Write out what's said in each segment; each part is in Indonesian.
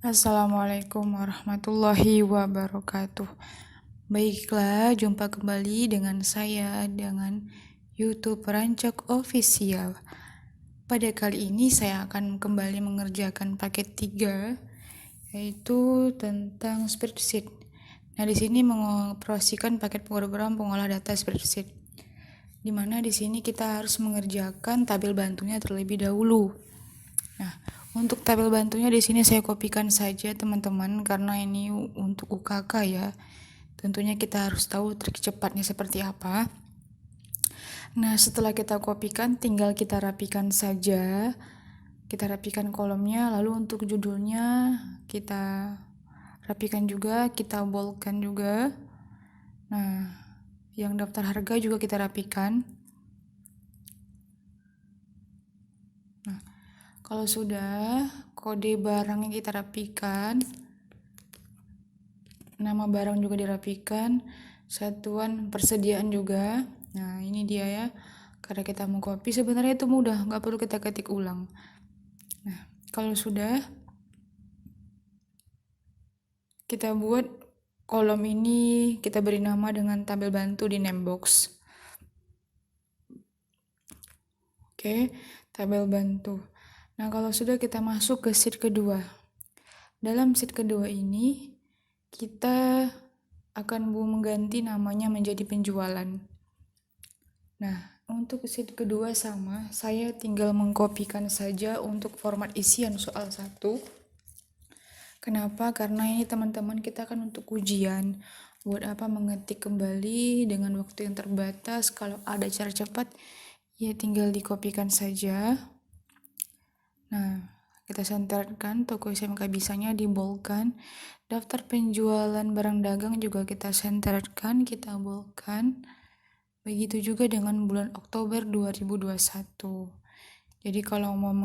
Assalamualaikum warahmatullahi wabarakatuh. Baiklah, jumpa kembali dengan saya dengan YouTube Rancok Official. Pada kali ini saya akan kembali mengerjakan paket 3, yaitu tentang spreadsheet. Nah, di sini mengoperasikan paket program pengolah data spreadsheet, di mana di sini kita harus mengerjakan tabel bantunya terlebih dahulu. Nah, untuk tabel bantunya di sini saya kopikan saja teman-teman, karena ini untuk UKK ya. Tentunya kita harus tahu trik cepatnya seperti apa. Nah, setelah kita kopikan, tinggal kita rapikan saja. Kita rapikan kolomnya, lalu untuk judulnya kita rapikan juga, kita boldkan juga. Nah, yang daftar harga juga kita rapikan. Nah, kalau sudah, kode barangnya kita rapikan, nama barang juga dirapikan, satuan persediaan juga. Nah, ini dia ya, karena kita mau copy sebenarnya itu mudah, nggak perlu kita ketik ulang. Nah, kalau sudah, kita buat kolom ini, kita beri nama dengan tabel bantu di name box. Oke, tabel bantu. Nah, kalau sudah, kita masuk ke sheet kedua. Dalam sheet kedua ini kita akan mengganti namanya menjadi penjualan. Nah, untuk sheet kedua sama, saya tinggal mengkopikan saja untuk format isian soal 1. Kenapa? Karena ini teman-teman, kita kan untuk ujian. Buat apa mengetik kembali dengan waktu yang terbatas? Kalau ada cara cepat, ya tinggal dikopikan saja. Nah, kita senterkan, toko SMK bisanya dibolkan. Daftar penjualan barang dagang juga kita senterkan, kita bolkan. Begitu juga dengan bulan Oktober 2021. Jadi kalau mau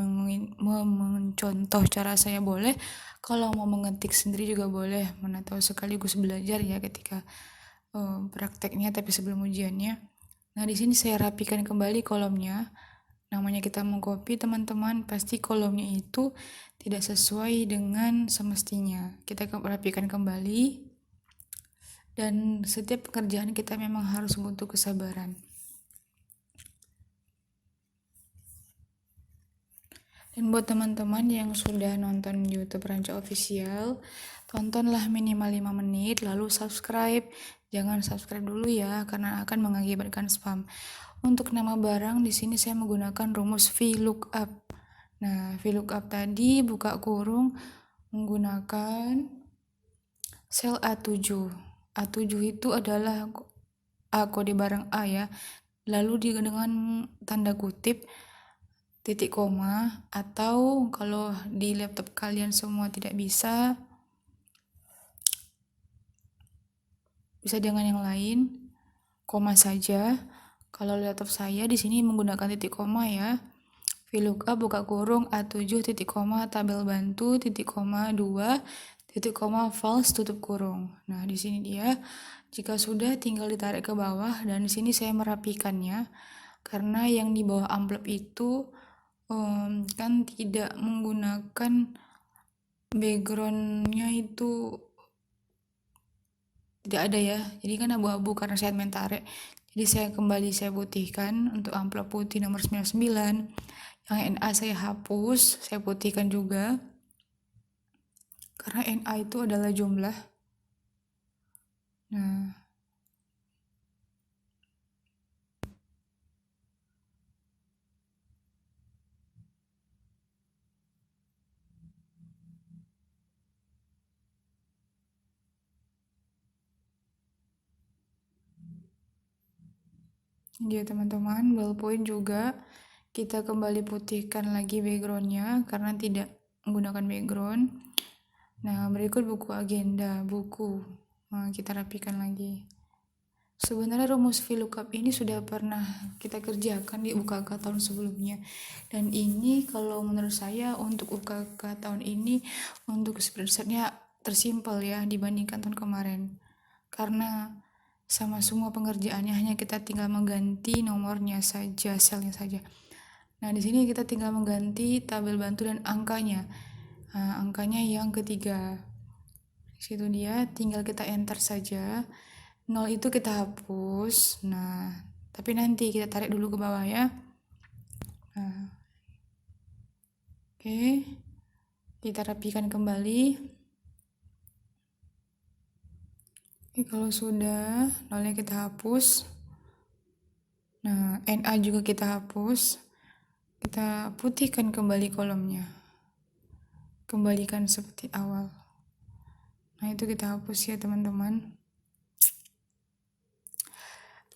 mencontoh cara saya boleh, kalau mau mengetik sendiri juga boleh, mana tahu sekaligus belajar ya ketika prakteknya tapi sebelum ujiannya. Nah, di sini saya rapikan kembali kolomnya. Namanya kita mau copy teman-teman, pasti kolomnya itu tidak sesuai dengan semestinya. Kita rapikan kembali, dan setiap pekerjaan kita memang harus butuh kesabaran. Dan buat teman-teman yang sudah nonton YouTube Rancok Official, tontonlah minimal 5 menit, lalu subscribe. Jangan subscribe dulu ya, karena akan mengakibatkan spam. Untuk nama barang, di sini saya menggunakan rumus VLOOKUP. Nah, VLOOKUP tadi buka kurung menggunakan sel A7. A7 itu adalah kode barang A ya. Lalu dengan tanda kutip, titik koma, atau kalau di laptop kalian semua tidak bisa dengan yang lain, koma saja. Kalau laptop saya di sini menggunakan titik koma ya. VLOOKUP buka kurung A7 titik koma tabel bantu titik koma 2 titik koma false tutup kurung. Nah, di sini dia. Jika sudah, tinggal ditarik ke bawah, dan di sini saya merapikannya karena yang di bawah amplop itu kan tidak menggunakan backgroundnya, itu tidak ada ya, jadi kan abu-abu karena saya main tarik. Jadi saya putihkan untuk amplop putih nomor 99. Yang NA saya hapus, saya putihkan juga karena NA itu adalah jumlah. Nah, ya teman-teman, ballpoint juga kita kembali putihkan lagi backgroundnya karena tidak menggunakan background. Nah, berikut buku agenda, buku. Nah, kita rapikan lagi. Sebenarnya rumus VLOOKUP ini sudah pernah kita kerjakan di UKK tahun sebelumnya. Dan ini kalau menurut saya untuk UKK tahun ini, untuk spreadsheetnya tersimpel ya dibandingkan tahun kemarin. Karena sama semua pengerjaannya, hanya kita tinggal mengganti nomornya saja, selnya saja. Nah, di sini kita tinggal mengganti tabel bantu dan angkanya. Nah, angkanya yang ketiga. Situ dia, tinggal kita enter saja. 0 itu kita hapus. Nah, tapi nanti kita tarik dulu ke bawah ya. Nah, oke. Kita rapikan kembali. Oke, kalau sudah, 0-nya kita hapus. Nah, NA juga kita hapus. Kita putihkan kembali kolomnya. Kembalikan seperti awal. Nah, itu kita hapus ya teman-teman.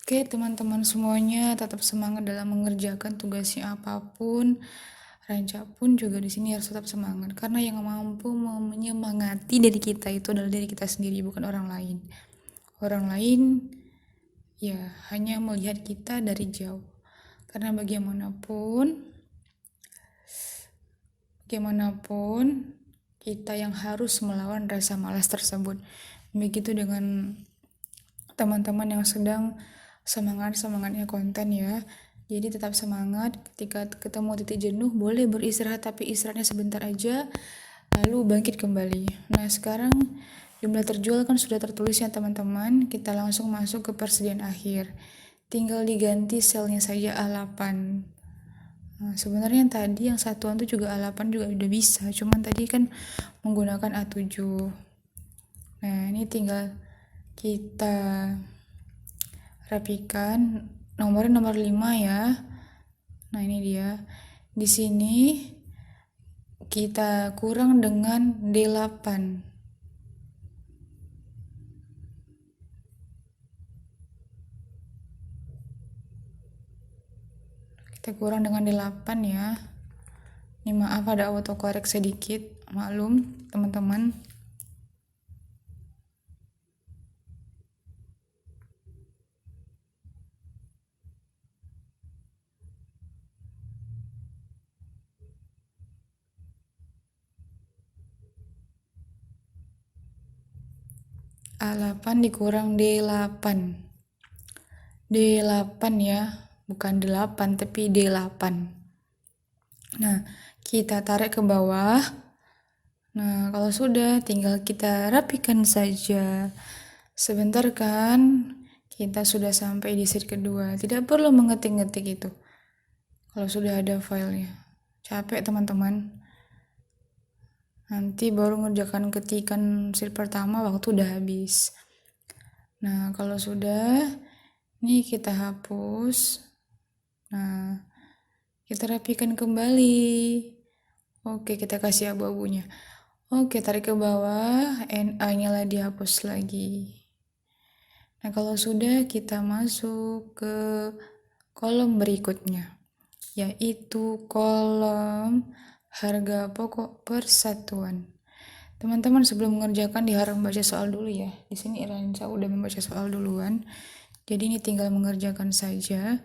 Oke, teman-teman semuanya tetap semangat dalam mengerjakan tugasnya apapun. Ranca pun juga di sini harus tetap semangat, karena yang mampu menyemangati dari kita itu adalah diri kita sendiri, bukan orang lain. Orang lain ya hanya melihat kita dari jauh. Karena bagaimanapun kita yang harus melawan rasa malas tersebut. Begitu dengan teman-teman yang sedang semangatnya konten ya. Jadi tetap semangat, ketika ketemu titik jenuh boleh beristirahat, tapi istirahatnya sebentar aja lalu bangkit kembali. Nah, sekarang jumlah terjual kan sudah tertulis ya teman-teman. Kita langsung masuk ke persediaan akhir. Tinggal diganti selnya saja A8. Nah, sebenarnya yang tadi yang satuan tuh juga A8 juga udah bisa, cuman tadi kan menggunakan A7. Nah, ini tinggal kita rapikan. Nomornya nomor 5 ya. Nah, ini dia. Di sini kita kurang dengan D8. Kita kurang dengan D8 ya. Ini maaf ada autocorrect sedikit, maklum teman-teman. A8 dikurang D8. D8 ya, bukan 8 tapi D8. Nah, kita tarik ke bawah. Nah, kalau sudah tinggal kita rapikan saja. Sebentar kan kita sudah sampai di sheet kedua. Tidak perlu mengetik-ngetik itu kalau sudah ada filenya. Capek teman-teman. Nanti baru ngerjakan ketikan sheet pertama waktu udah habis. Nah, kalau sudah, ini kita hapus. Nah, kita rapikan kembali. Oke, kita kasih abu-abunya. Oke, tarik ke bawah, NA-nya lah dihapus lagi. Nah, kalau sudah, kita masuk ke kolom berikutnya, yaitu kolom harga pokok persatuan. Teman-teman sebelum mengerjakan diharap membaca soal dulu ya. Di sini Ranca udah membaca soal duluan. Jadi ini tinggal mengerjakan saja.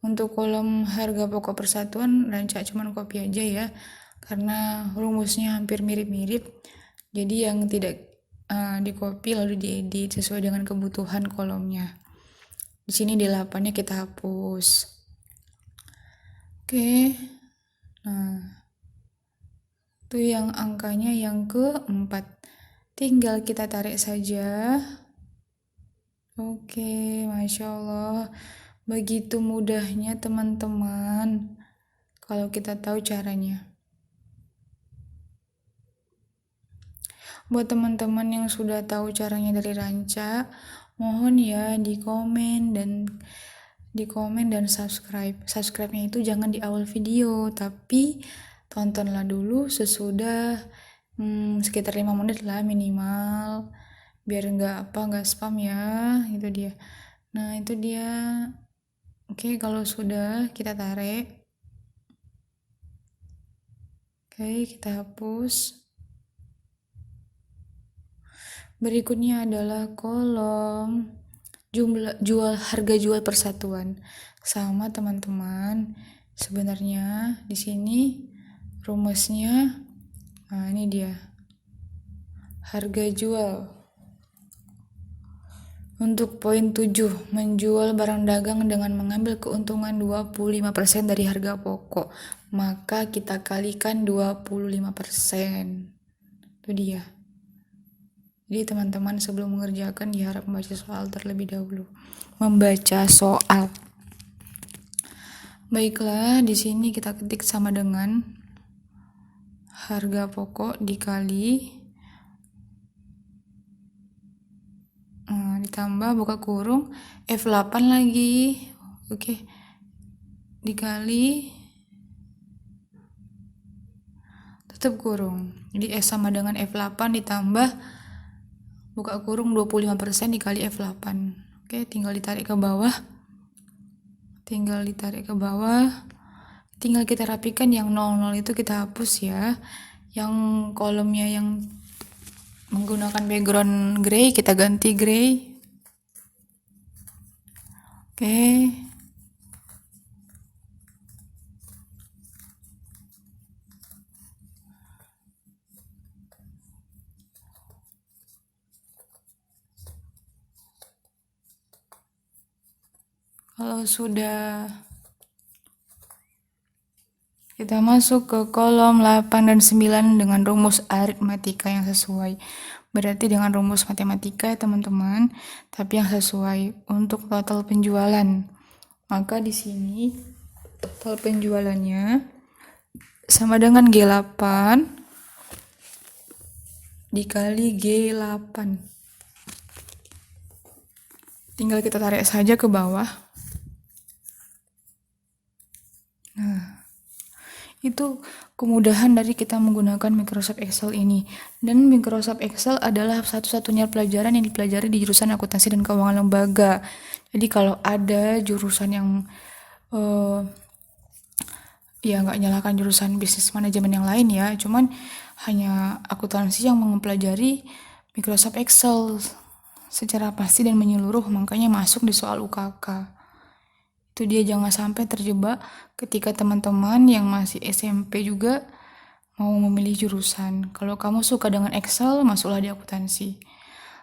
Untuk kolom harga pokok persatuan Ranca cuman copy aja ya. Karena rumusnya hampir mirip-mirip. Jadi yang tidak di copy lalu diedit sesuai dengan kebutuhan kolomnya. Di sini D8-nya kita hapus. Oke. Nah, itu yang angkanya yang keempat. Tinggal kita tarik saja. Oke, Masya Allah. Begitu mudahnya teman-teman kalau kita tahu caranya. Buat teman-teman yang sudah tahu caranya dari Ranca, mohon ya di komen dan subscribe. Subscribe-nya itu jangan di awal video, tapi tontonlah dulu sesudah sekitar 5 menit lah minimal, biar nggak spam ya. Itu dia. Nah, itu dia. Oke, kalau sudah kita tarik. Oke, kita hapus. Berikutnya adalah kolom harga jual persatuan. Sama teman-teman. Sebenarnya di sini rumusnya, nah ini dia. Harga jual. Untuk poin 7, menjual barang dagang dengan mengambil keuntungan 25% dari harga pokok. Maka kita kalikan 25%. Itu dia. Jadi teman-teman sebelum mengerjakan diharap membaca soal terlebih dahulu. Membaca soal. Baiklah, di sini kita ketik sama dengan harga pokok dikali ditambah buka kurung F8 lagi. Oke. Dikali tutup kurung. Jadi S sama dengan F8 ditambah buka kurung 25% dikali F8. Oke, tinggal ditarik ke bawah. Tinggal kita rapikan yang 00 itu kita hapus ya. Yang kolomnya yang menggunakan background gray kita ganti gray. Oke. Kalau sudah, kita masuk ke kolom 8 dan 9 dengan rumus aritmatika yang sesuai. Berarti dengan rumus matematika ya teman-teman, tapi yang sesuai untuk total penjualan. Maka di sini total penjualannya sama dengan G8 dikali G8. Tinggal kita tarik saja ke bawah. Nah, itu kemudahan dari kita menggunakan Microsoft Excel ini. Dan Microsoft Excel adalah satu-satunya pelajaran yang dipelajari di jurusan akuntansi dan keuangan lembaga. Jadi kalau ada jurusan yang ya nggak nyalakan jurusan bisnis manajemen yang lain ya, cuman hanya akuntansi yang mempelajari Microsoft Excel secara pasti dan menyeluruh, makanya masuk di soal UKK. Itu dia, jangan sampai terjebak ketika teman-teman yang masih SMP juga mau memilih jurusan. Kalau kamu suka dengan Excel, masuklah di akuntansi.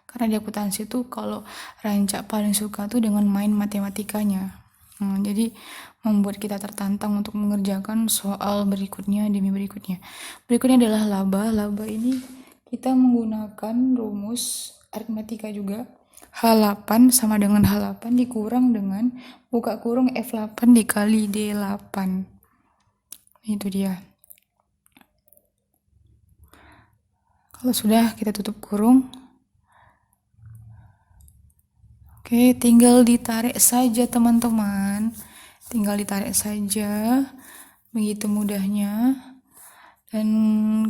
Karena di akuntansi tuh kalau Rancak paling suka tuh dengan main matematikanya. Jadi membuat kita tertantang untuk mengerjakan soal berikutnya demi berikutnya. Berikutnya adalah laba. Laba ini kita menggunakan rumus aritmatika juga. H8 sama dengan H8 dikurang dengan buka kurung F8 dikali D8. Itu dia. Kalau sudah, kita tutup kurung. Oke, tinggal ditarik saja teman-teman. Tinggal ditarik saja. Begitu mudahnya. Dan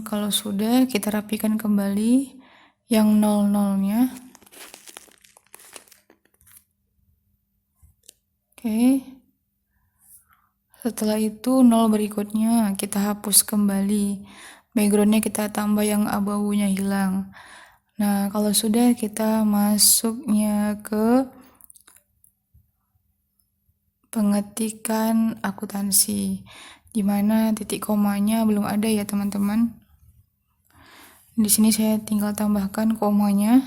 kalau sudah, kita rapikan kembali yang 00-nya. Oke. Setelah itu 0 berikutnya kita hapus kembali. Backgroundnya kita tambah yang abu-abunya hilang. Nah, kalau sudah, kita masuknya ke pengetikan akuntansi, dimana titik komanya belum ada ya teman-teman. Di sini saya tinggal tambahkan komanya.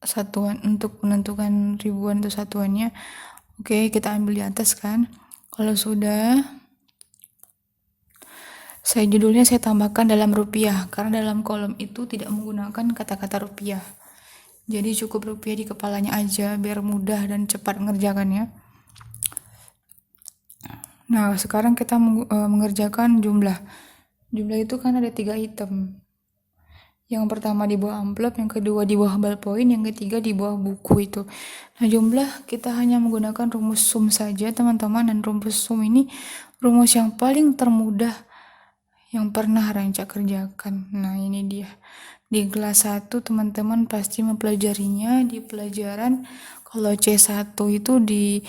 Satuan untuk menentukan ribuan itu satuannya. Oke, kita ambil di atas kan. Kalau sudah, judulnya saya tambahkan dalam rupiah, karena dalam kolom itu tidak menggunakan kata-kata rupiah. Jadi cukup rupiah di kepalanya aja biar mudah dan cepat mengerjakannya. Nah, sekarang kita mengerjakan jumlah. Jumlah itu kan ada 3 item. Yang pertama di bawah amplop, yang kedua di bawah ballpoint, yang ketiga di bawah buku itu. Nah, jumlah kita hanya menggunakan rumus sum saja teman-teman, dan rumus sum ini rumus yang paling termudah yang pernah Rancak kerjakan. Nah, ini dia. Di kelas 1 teman-teman pasti mempelajarinya di pelajaran, kalau C1 itu di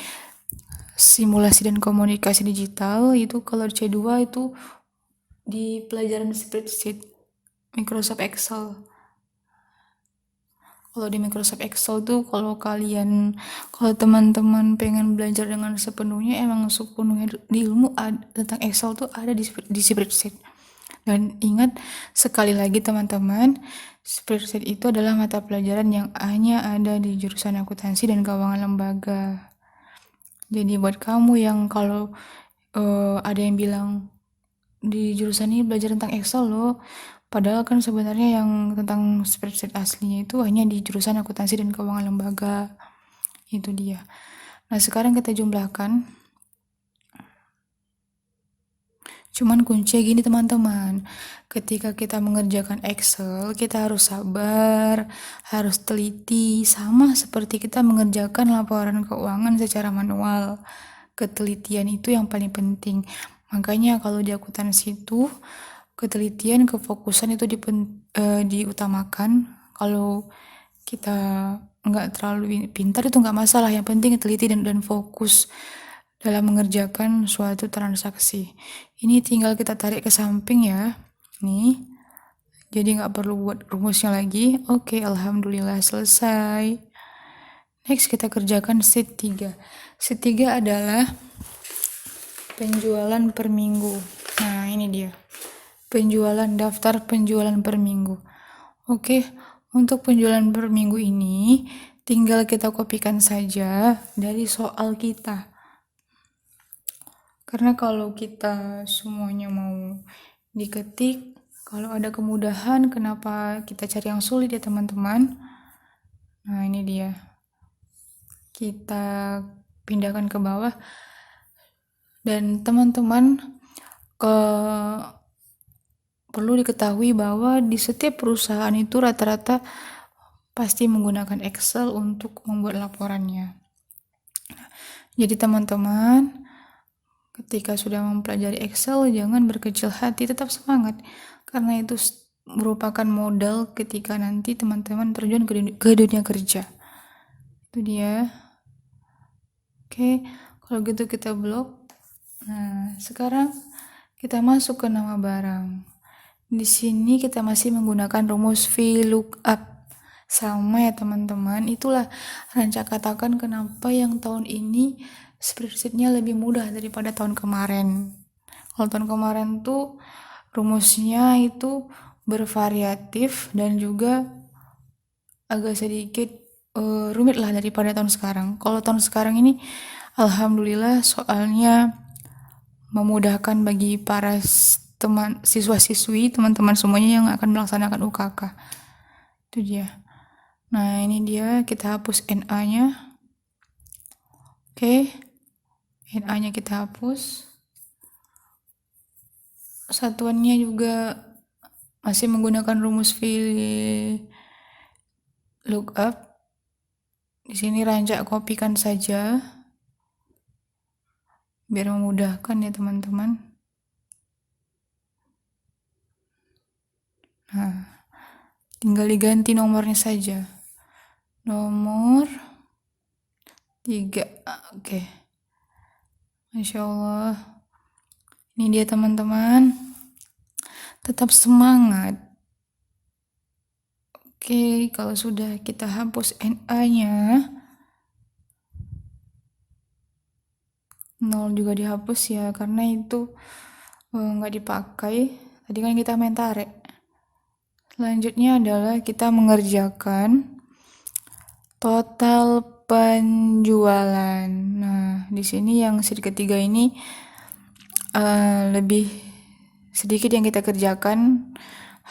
simulasi dan komunikasi digital, itu kalau C2 itu di pelajaran spreadsheet Microsoft Excel. Kalau di Microsoft Excel tuh kalau teman-teman pengen belajar dengan sepenuhnya, emang sepenuhnya di ilmu tentang Excel tuh ada di spreadsheet. Dan ingat sekali lagi teman-teman, spreadsheet itu adalah mata pelajaran yang hanya ada di jurusan akuntansi dan keuangan lembaga. Jadi buat kamu yang kalau ada yang bilang di jurusan ini belajar tentang Excel loh, Padahal kan sebenarnya yang tentang spreadsheet aslinya itu hanya di jurusan akuntansi dan keuangan lembaga. Itu dia. Nah, sekarang kita jumlahkan. Cuman kuncinya gini teman-teman, ketika kita mengerjakan Excel, kita harus sabar, harus teliti, sama seperti kita mengerjakan laporan keuangan secara manual. Ketelitian itu yang paling penting. Makanya kalau di akuntansi itu, ketelitian, kefokusan itu diutamakan. Kalau kita nggak terlalu pintar itu nggak masalah, yang penting teliti dan fokus dalam mengerjakan suatu transaksi. Ini tinggal kita tarik ke samping ya, nih, jadi nggak perlu buat rumusnya lagi. Oke, alhamdulillah selesai. Next kita kerjakan sheet 3. Sheet 3 adalah penjualan per minggu. Nah, ini dia, daftar penjualan per minggu. Oke, untuk penjualan per minggu ini tinggal kita kopikan saja dari soal kita. Karena kalau kita semuanya mau diketik, kalau ada kemudahan, kenapa kita cari yang sulit ya teman-teman? Nah, ini dia. Kita pindahkan ke bawah. Dan teman-teman perlu diketahui bahwa di setiap perusahaan itu rata-rata pasti menggunakan Excel untuk membuat laporannya. Jadi teman-teman, ketika sudah mempelajari Excel, jangan berkecil hati, tetap semangat. Karena itu merupakan modal ketika nanti teman-teman terjun ke dunia kerja. Itu dia. Oke, kalau gitu kita blok. Nah, sekarang kita masuk ke nama barang. Di sini kita masih menggunakan rumus VLOOKUP. Sama ya teman-teman, itulah Ranca katakan kenapa yang tahun ini spreadsheetnya lebih mudah daripada tahun kemarin. Kalau tahun kemarin tuh rumusnya itu bervariatif dan juga agak sedikit rumit lah daripada tahun sekarang. Kalau tahun sekarang ini alhamdulillah soalnya memudahkan bagi para siswa-siswi, teman-teman semuanya yang akan melaksanakan UKK. Itu dia. Nah, ini dia, kita hapus NA-nya. Oke, NA-nya kita hapus. Satuannya juga masih menggunakan rumus VLOOKUP. Di sini Ranca kopikan saja biar memudahkan ya teman-teman. Nah, tinggal diganti nomornya saja. Nomor 3. Oke. Masya Allah. Ini dia teman-teman. Tetap semangat. Oke, kalau sudah kita hapus NA-nya, 0 juga dihapus ya, karena itu nggak dipakai. Tadi kan kita main tarik. Selanjutnya adalah kita mengerjakan total penjualan. Nah, di sini yang sheet ketiga ini lebih sedikit yang kita kerjakan,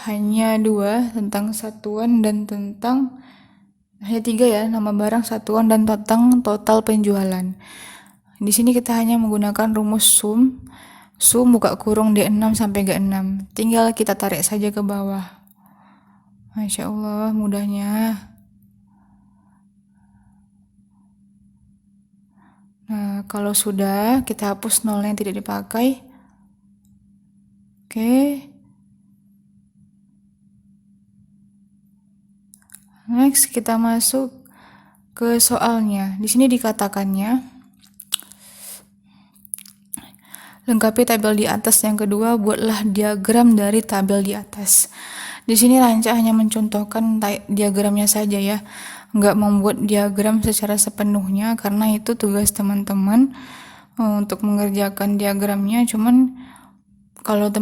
hanya 2 tentang satuan dan tentang hanya 3 ya, nama barang, satuan, dan tentang total penjualan. Di sini kita hanya menggunakan rumus sum buka kurung D6 sampai G6. Tinggal kita tarik saja ke bawah. Masya Allah, mudahnya. Nah, kalau sudah, kita hapus 0 yang tidak dipakai. Oke. Next, kita masuk ke soalnya. Di sini dikatakannya, lengkapi tabel di atas. Yang kedua, buatlah diagram dari tabel di atas. Di sini Ranca hanya mencontohkan diagramnya saja ya, nggak membuat diagram secara sepenuhnya karena itu tugas teman-teman untuk mengerjakan diagramnya. Cuman kalau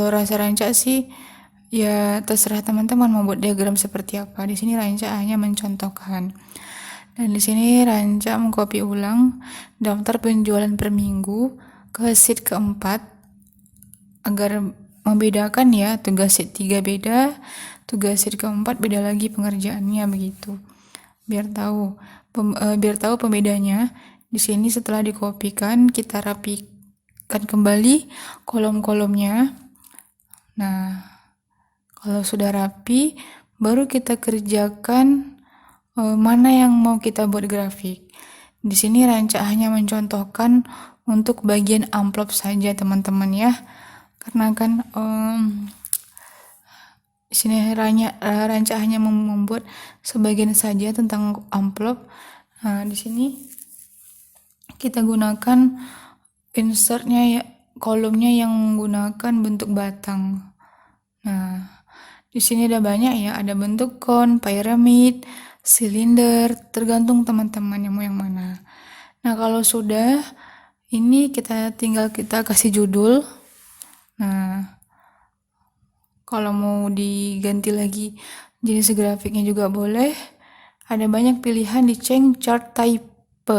rasa Ranca sih ya terserah teman-teman mau buat diagram seperti apa. Di sini Ranca hanya mencontohkan. Dan di sini Ranca mengcopy ulang daftar penjualan per minggu ke sheet keempat agar membedakan ya, tugas sheet 3 beda, tugas sheet keempat beda lagi pengerjaannya begitu. Biar tahu pembedanya. Di sini setelah dikopikan kita rapikan kembali kolom-kolomnya. Nah, kalau sudah rapi baru kita kerjakan mana yang mau kita buat grafik. Di sini Rancak hanya mencontohkan untuk bagian amplop saja teman-teman ya, karena kan di sini Rancak hanya membuat sebagian saja tentang amplop. Nah, di sini kita gunakan insertnya ya, kolomnya yang menggunakan bentuk batang. Nah, di sini ada banyak ya, ada bentuk kon, piramid, silinder, tergantung teman-teman yang mau yang mana. Nah, kalau sudah ini kita kasih judul. Nah, kalau mau diganti lagi jenis grafiknya juga boleh. Ada banyak pilihan di Change Chart Type.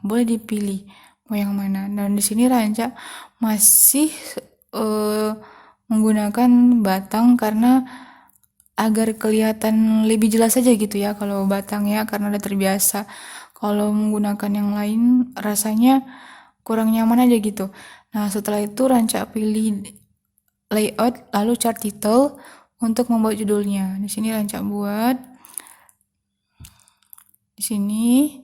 Boleh dipilih mau yang mana. Dan di sini Rancak masih menggunakan batang karena agar kelihatan lebih jelas saja gitu ya kalau batang ya, karena udah terbiasa. Kalau menggunakan yang lain rasanya kurang nyaman aja gitu. Nah, setelah itu Rancak pilih layout lalu chart title untuk membuat judulnya. Di sini Rancak buat di sini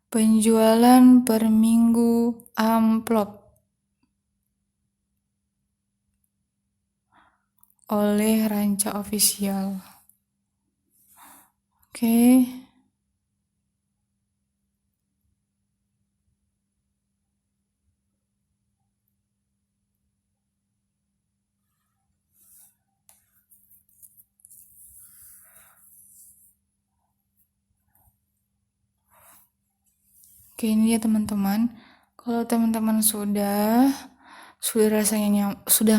penjualan per minggu amplop oleh Rancak Official. Oke. Oke, ini ya teman-teman. Kalau teman-teman sudah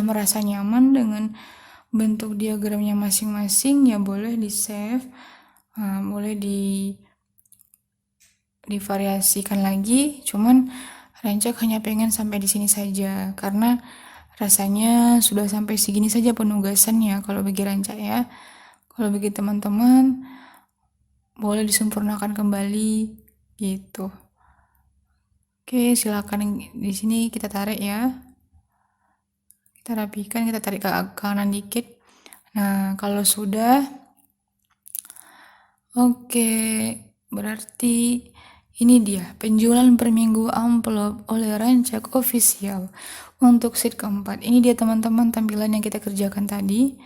merasa nyaman dengan bentuk diagramnya masing-masing, ya boleh di save, boleh divariasikan lagi. Cuman Rancak hanya pengen sampai di sini saja karena rasanya sudah sampai segini saja penugasannya kalau bagi Rancak ya. Kalau bagi teman-teman boleh disempurnakan kembali gitu. Oke, silakan di sini kita tarik ya. Kita rapikan, kita tarik ke kanan dikit. Nah, kalau sudah oke, berarti ini dia penjualan per minggu amplop oleh Rancak Official untuk sheet keempat. Ini dia teman-teman tampilan yang kita kerjakan tadi.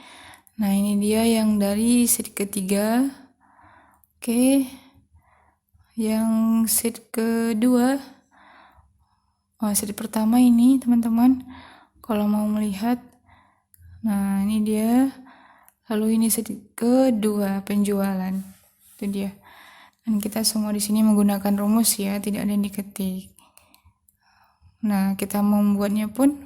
Nah, ini dia yang dari sheet ketiga. Oke. Yang sheet kedua, sheet pertama ini teman-teman kalau mau melihat. Nah, ini dia. Lalu ini sheet kedua penjualan. Itu dia. Dan kita semua di sini menggunakan rumus ya, tidak ada yang diketik. Nah, kita membuatnya pun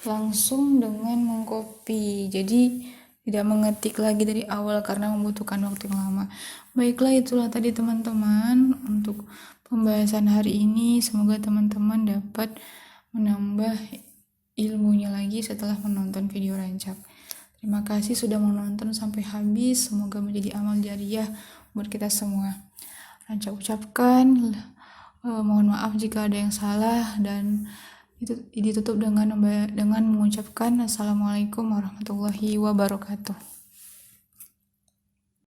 langsung dengan mengcopy. Jadi tidak mengetik lagi dari awal karena membutuhkan waktu yang lama. Baiklah, itulah tadi teman-teman untuk pembahasan hari ini. Semoga teman-teman dapat menambah ilmunya lagi setelah menonton video Rancak. Terima kasih sudah menonton sampai habis. Semoga menjadi amal jariah buat kita semua. Rancak ucapkan mohon maaf jika ada yang salah, dan itu ditutup dengan mengucapkan Assalamualaikum warahmatullahi wabarakatuh.